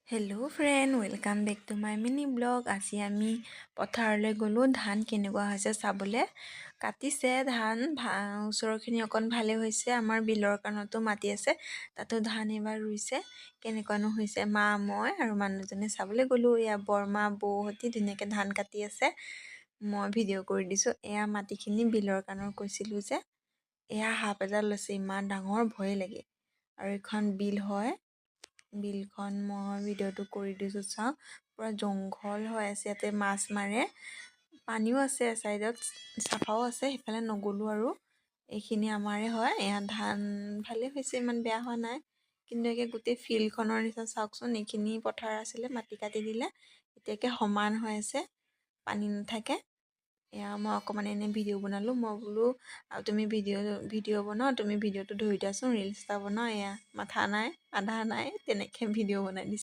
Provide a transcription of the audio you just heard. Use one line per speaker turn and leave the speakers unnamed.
Hello' friend, welcome back to my mini blog. আজি আমি পথাৰলৈ গ'লোঁ ধান কেনেকুৱা হৈছে চাবলৈ। কাটিছে ধান, ওচৰৰখিনি অকণ ভালে হৈছে। আমাৰ বিলৰ কাৰণতো মাটি আছে, তাতো ধান এইবাৰ ৰুইছে। কেনেকুৱানো হৈছে, মা মই আৰু মানুহজনে চাবলৈ গ'লোঁ। এয়া বৰমা বৌহঁতি ধুনীয়াকৈ ধান কাটি আছে, মই ভিডিঅ' কৰি দিছোঁ। এয়া মাটিখিনি বিলৰ কাণৰ কৈছিলোঁ যে, এয়া সাপ এডাল লৈছে, ইমান ডাঙৰ, ভয়ে লাগে। আৰু এইখন বিল হয়, বিলখন মই ভিডিঅ'টো কৰি দিছোঁ, চাওঁ। পূৰা জংঘল হৈ আছে, ইয়াতে মাছ মাৰে, পানীও আছে ছাইডত, চাফাও আছে। সেইফালে নগ'লোঁ আৰু। এইখিনি আমাৰে হয়। এয়া ধান ভালেই হৈছে, ইমান বেয়া হোৱা নাই। কিন্তু একে গোটেই ফিল্ডখনৰ নিচিনা চাওকচোন, এইখিনি পথাৰ আছিলে, মাটি কাটি দিলে, এতিয়াকে সমান হৈ আছে, পানী নাথাকে। এয়া মই অকণমান এনেই ভিডিঅ' বনালোঁ। মই বোলো আৰু তুমি ভিডিঅ' বনাওঁ, তুমি ভিডিঅ'টো ধৰি দিয়াচোন, ৰিলচ এটা বনাওঁ। এয়া মাথা নাই, আধা নাই, তেনেকৈ ভিডিঅ' বনাই দিছোঁ।